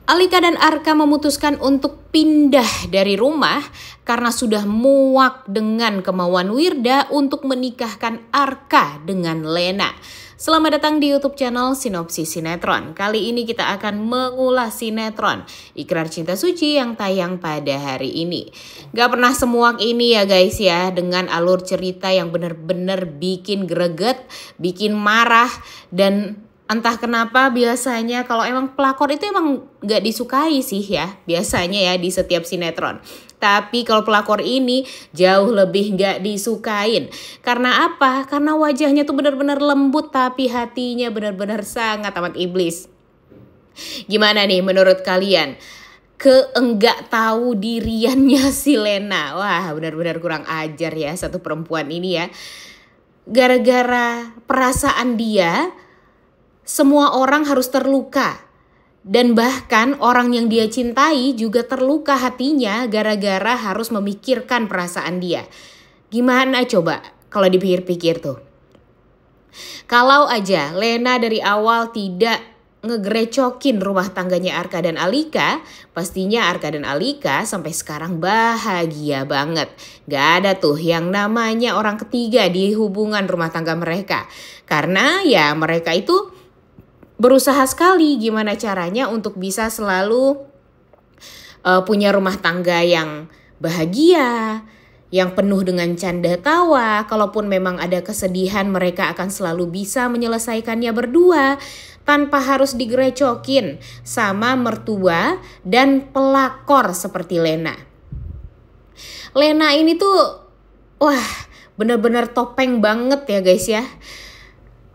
Alika dan Arka memutuskan untuk pindah dari rumah karena sudah muak dengan kemauan Wirda untuk menikahkan Arka dengan Lena. Selamat datang di YouTube channel Sinopsis Sinetron. Kali ini kita akan mengulas sinetron Ikrar Cinta Suci yang tayang pada hari ini. Gak pernah semuak ini ya guys ya, dengan alur cerita yang bener-bener bikin greget, bikin marah, dan entah kenapa biasanya kalau emang pelakor itu emang gak disukai sih ya, biasanya ya di setiap sinetron. Tapi kalau pelakor ini jauh lebih gak disukain. Karena apa? Karena wajahnya tuh benar-benar lembut tapi hatinya benar-benar sangat amat iblis. Gimana nih menurut kalian? Keenggak tahu diriannya si Lena. Wah, benar-benar kurang ajar ya satu perempuan ini ya. Gara-gara perasaan dia, semua orang harus terluka. Dan bahkan orang yang dia cintai juga terluka hatinya gara-gara harus memikirkan perasaan dia. Gimana coba kalau dipikir-pikir tuh? Kalau aja Lena dari awal tidak ngegrecokin rumah tangganya Arka dan Alika, pastinya Arka dan Alika sampai sekarang bahagia banget. Gak ada tuh yang namanya orang ketiga di hubungan rumah tangga mereka. Karena ya mereka itu berusaha sekali gimana caranya untuk bisa selalu punya rumah tangga yang bahagia, yang penuh dengan canda tawa. Kalaupun memang ada kesedihan, mereka akan selalu bisa menyelesaikannya berdua tanpa harus digrecokin sama mertua dan pelakor seperti Lena. Lena ini tuh wah bener-bener topeng banget ya guys ya.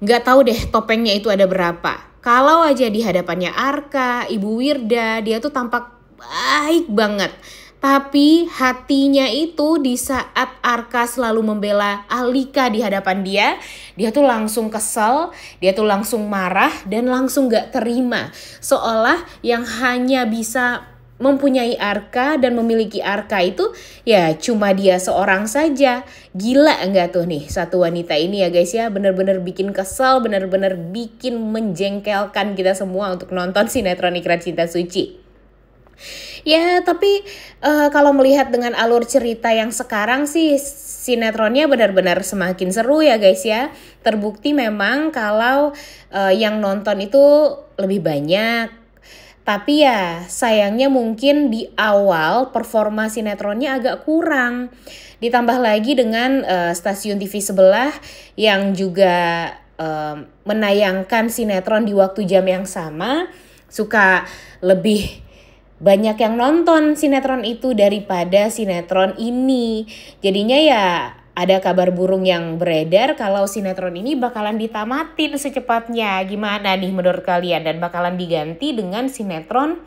Gak tahu deh topengnya itu ada berapa. Kalau aja di hadapannya Arka, Ibu Wirda, dia tuh tampak baik banget. Tapi hatinya itu di saat Arka selalu membela Alika di hadapan dia tuh langsung kesel, dia tuh langsung marah dan langsung gak terima. Seolah yang hanya bisa mempunyai Arka dan memiliki Arka itu ya cuma dia seorang saja. Gila enggak tuh nih satu wanita ini ya guys ya, bener-bener bikin kesel, bener-bener bikin menjengkelkan kita semua untuk nonton sinetron Ikrar Cinta Suci. Ya tapi kalau melihat dengan alur cerita yang sekarang sih sinetronnya benar-benar semakin seru ya guys ya. Terbukti memang kalau yang nonton itu lebih banyak. Tapi ya sayangnya mungkin di awal performa sinetronnya agak kurang. Ditambah lagi dengan stasiun TV sebelah yang juga menayangkan sinetron di waktu jam yang sama. Suka lebih banyak yang nonton sinetron itu daripada sinetron ini. Jadinya ya ada kabar burung yang beredar kalau sinetron ini bakalan ditamatin secepatnya. Gimana nih menurut kalian? Dan bakalan diganti dengan sinetron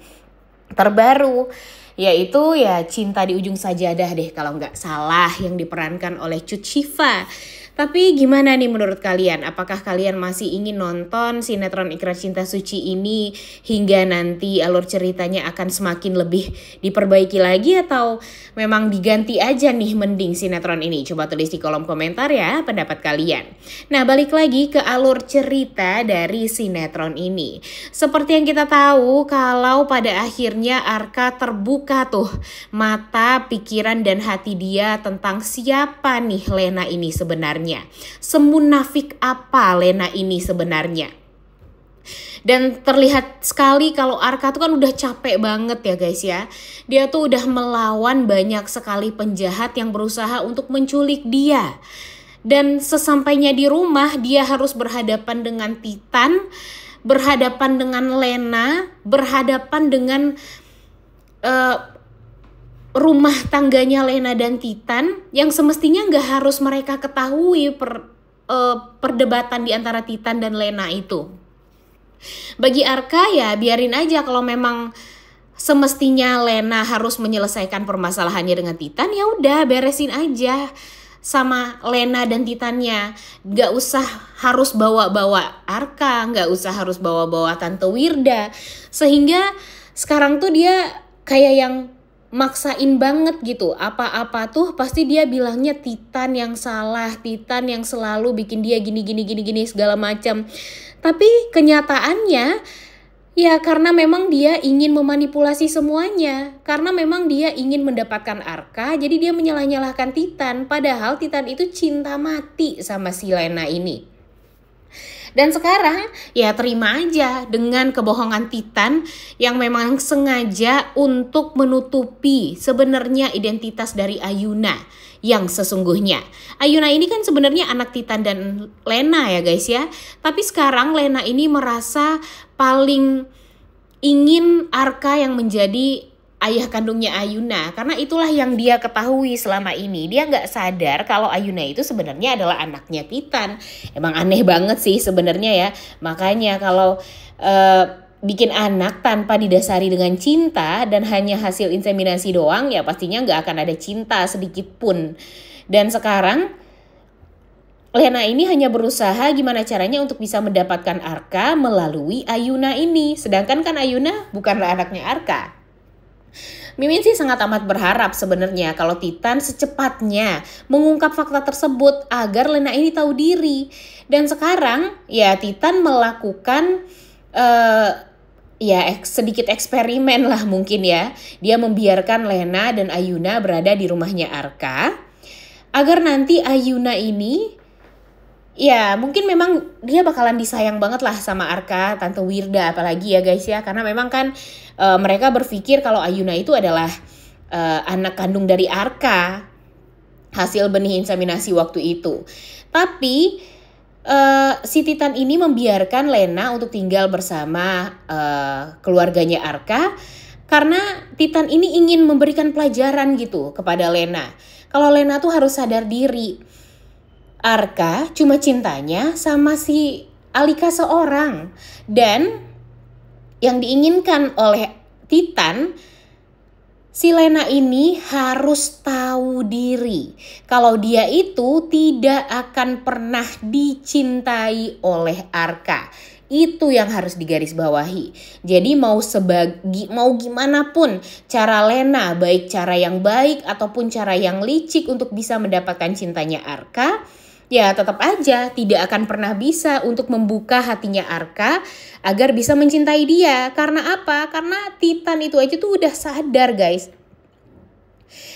terbaru, yaitu ya Cinta di Ujung Sajadah deh kalau nggak salah, yang diperankan oleh Cut Syifa. Tapi gimana nih menurut kalian? Apakah kalian masih ingin nonton sinetron Ikrar Cinta Suci ini hingga nanti alur ceritanya akan semakin lebih diperbaiki lagi, atau memang diganti aja nih mending sinetron ini? Coba tulis di kolom komentar ya pendapat kalian. Nah, balik lagi ke alur cerita dari sinetron ini. Seperti yang kita tahu kalau pada akhirnya Arka terbuka tuh mata, pikiran, dan hati dia tentang siapa nih Lena ini sebenarnya. Semunafik apa Lena ini sebenarnya. Dan terlihat sekali kalau Arka tuh kan udah capek banget ya guys ya. Dia tuh udah melawan banyak sekali penjahat yang berusaha untuk menculik dia. Dan sesampainya di rumah dia harus berhadapan dengan Titan, berhadapan dengan Lena, berhadapan dengan rumah tangganya Lena dan Titan yang semestinya nggak harus mereka ketahui perdebatan di antara Titan dan Lena itu. Bagi Arka ya biarin aja, kalau memang semestinya Lena harus menyelesaikan permasalahannya dengan Titan, ya udah beresin aja sama Lena dan Titannya. Nggak usah harus bawa-bawa Arka, nggak usah harus bawa-bawa Tante Wirda. Sehingga sekarang tuh dia kayak yang maksain banget gitu. Apa-apa tuh pasti dia bilangnya Titan yang salah, Titan yang selalu bikin dia gini segala macam. Tapi kenyataannya Ya, karena memang dia ingin memanipulasi semuanya. Karena memang dia ingin mendapatkan Arka, jadi dia menyalah-nyalahkan Titan. Padahal Titan itu cinta mati sama si Lena ini. Dan sekarang ya terima aja dengan kebohongan Titan yang memang sengaja untuk menutupi sebenarnya identitas dari Ayuna yang sesungguhnya. Ayuna ini kan sebenarnya anak Titan dan Lena ya guys ya. Tapi sekarang Lena ini merasa paling ingin Arka yang menjadi ayah kandungnya Ayuna, karena itulah yang dia ketahui selama ini. Dia nggak sadar kalau Ayuna itu sebenarnya adalah anaknya Titan. Emang aneh banget sih sebenarnya ya. Makanya kalau bikin anak tanpa didasari dengan cinta dan hanya hasil inseminasi doang, ya pastinya nggak akan ada cinta sedikit pun. Dan sekarang Lena ini hanya berusaha gimana caranya untuk bisa mendapatkan Arka melalui Ayuna ini. Sedangkan kan Ayuna bukanlah anaknya Arka. Mimin sih sangat amat berharap sebenarnya kalau Titan secepatnya mengungkap fakta tersebut agar Lena ini tahu diri. Dan sekarang ya Titan melakukan sedikit eksperimen lah mungkin ya. Dia membiarkan Lena dan Ayuna berada di rumahnya Arka agar nanti Ayuna ini ya mungkin memang dia bakalan disayang banget lah sama Arka, Tante Wirda apalagi ya guys ya. Karena memang kan mereka berpikir kalau Ayuna itu adalah anak kandung dari Arka, hasil benih inseminasi waktu itu. Tapi si Titan ini membiarkan Lena untuk tinggal bersama keluarganya Arka. Karena Titan ini ingin memberikan pelajaran gitu kepada Lena. Kalau Lena tuh harus sadar diri. Arka cuma cintanya sama si Alika seorang. Dan yang diinginkan oleh Titan, si Lena ini harus tahu diri kalau dia itu tidak akan pernah dicintai oleh Arka. Itu yang harus digarisbawahi. Jadi mau gimana pun cara Lena, baik cara yang baik ataupun cara yang licik untuk bisa mendapatkan cintanya Arka, ya tetap aja tidak akan pernah bisa untuk membuka hatinya Arka agar bisa mencintai dia. Karena apa? Karena Titan itu aja tuh udah sadar guys.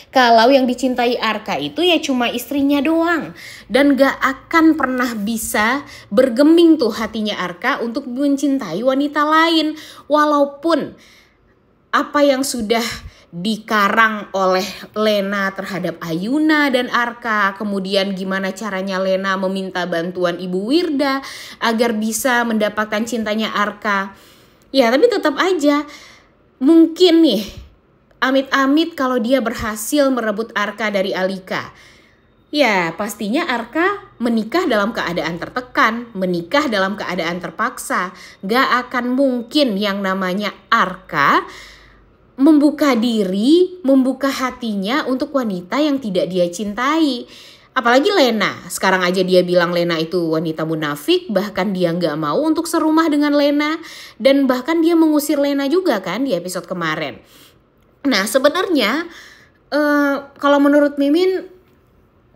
Kalau yang dicintai Arka itu ya cuma istrinya doang. Dan gak akan pernah bisa bergeming tuh hatinya Arka untuk mencintai wanita lain. Walaupun apa yang sudah dikarang oleh Lena terhadap Ayuna dan Arka, kemudian gimana caranya Lena meminta bantuan Ibu Wirda agar bisa mendapatkan cintanya Arka. Ya tapi tetap aja mungkin nih amit-amit kalau dia berhasil merebut Arka dari Alika. Ya pastinya Arka menikah dalam keadaan tertekan, menikah dalam keadaan terpaksa. Gak akan mungkin yang namanya Arka membuka diri, membuka hatinya untuk wanita yang tidak dia cintai. Apalagi Lena, sekarang aja dia bilang Lena itu wanita munafik, bahkan dia gak mau untuk serumah dengan Lena. Dan bahkan dia mengusir Lena juga kan di episode kemarin. Nah sebenarnya kalau menurut Mimin,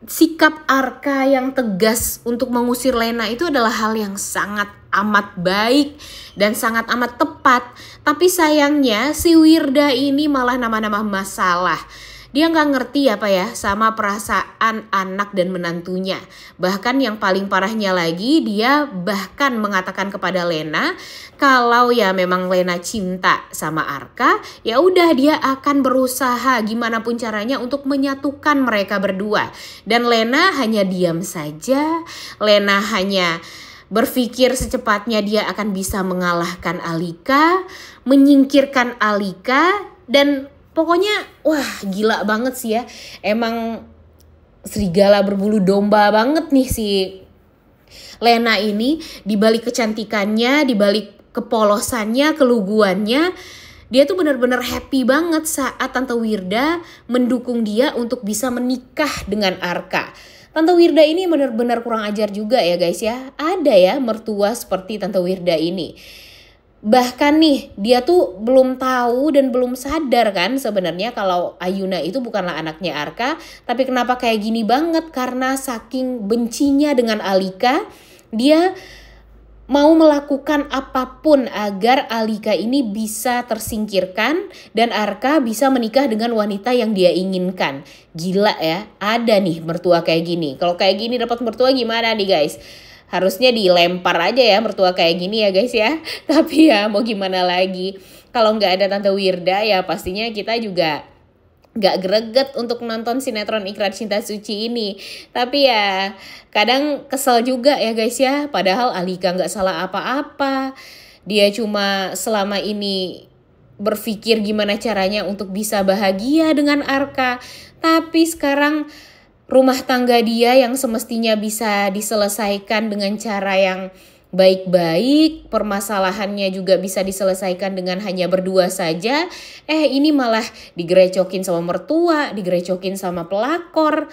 sikap Arka yang tegas untuk mengusir Lena itu adalah hal yang sangat amat baik dan sangat amat tepat. Tapi sayangnya si Wirda ini malah nama-nama masalah. Dia gak ngerti apa ya sama perasaan anak dan menantunya. Bahkan yang paling parahnya lagi, dia bahkan mengatakan kepada Lena kalau ya memang Lena cinta sama Arka, ya udah dia akan berusaha gimana pun caranya untuk menyatukan mereka berdua. Dan Lena hanya diam saja. Lena hanya berpikir secepatnya dia akan bisa mengalahkan Alika, menyingkirkan Alika, dan pokoknya wah gila banget sih ya. Emang serigala berbulu domba banget nih si Lena ini. Di balik kecantikannya, di balik kepolosannya, keluguannya, dia tuh benar-benar happy banget saat Tante Wirda mendukung dia untuk bisa menikah dengan Arka. Tante Wirda ini benar-benar kurang ajar juga ya guys ya. Ada ya mertua seperti Tante Wirda ini. Bahkan nih dia tuh belum tahu dan belum sadar kan sebenarnya kalau Ayuna itu bukanlah anaknya Arka. Tapi kenapa kayak gini banget? Karena saking bencinya dengan Alika, dia mau melakukan apapun agar Alika ini bisa tersingkirkan dan Arka bisa menikah dengan wanita yang dia inginkan. Gila ya, ada nih mertua kayak gini. Kalau kayak gini dapat mertua gimana nih guys? Harusnya dilempar aja ya mertua kayak gini ya guys ya. Tapi ya mau gimana lagi. Kalau nggak ada Tante Wirda ya pastinya kita juga gak greget untuk nonton sinetron Ikrar Cinta Suci ini. Tapi ya kadang kesel juga ya guys ya. Padahal Alika gak salah apa-apa. Dia cuma selama ini berpikir gimana caranya untuk bisa bahagia dengan Arka. Tapi sekarang rumah tangga dia yang semestinya bisa diselesaikan dengan cara yang baik-baik, permasalahannya juga bisa diselesaikan dengan hanya berdua saja. Ini malah digerecokin sama mertua, digerecokin sama pelakor.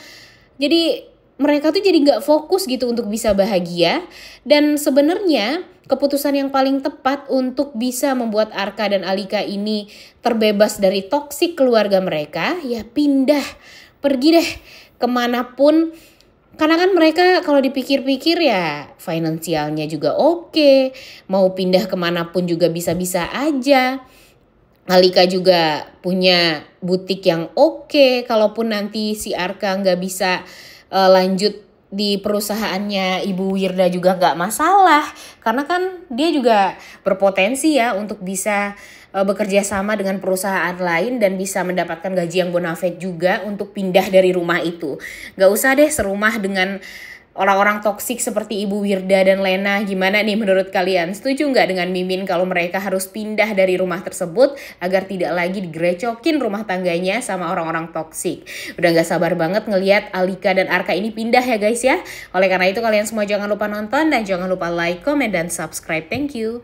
Jadi mereka tuh jadi gak fokus gitu untuk bisa bahagia. Dan sebenarnya keputusan yang paling tepat untuk bisa membuat Arka dan Alika ini terbebas dari toksik keluarga mereka, ya pindah, pergi deh kemanapun. Karena kan mereka kalau dipikir-pikir ya finansialnya juga oke. Mau pindah kemanapun juga bisa-bisa aja. Alika juga punya butik yang oke. Kalaupun nanti si Arka nggak bisa lanjut di perusahaannya Ibu Wirda juga nggak masalah. Karena kan dia juga berpotensi ya untuk bisa bekerja sama dengan perusahaan lain dan bisa mendapatkan gaji yang bonafide juga untuk pindah dari rumah itu. Gak usah deh serumah dengan orang-orang toksik seperti Ibu Wirda dan Lena. Gimana nih menurut kalian? Setuju nggak dengan Mimin kalau mereka harus pindah dari rumah tersebut agar tidak lagi digerecokin rumah tangganya sama orang-orang toksik? Udah gak sabar banget ngelihat Alika dan Arka ini pindah ya guys ya. Oleh karena itu kalian semua jangan lupa nonton dan jangan lupa like, comment, dan subscribe. Thank you.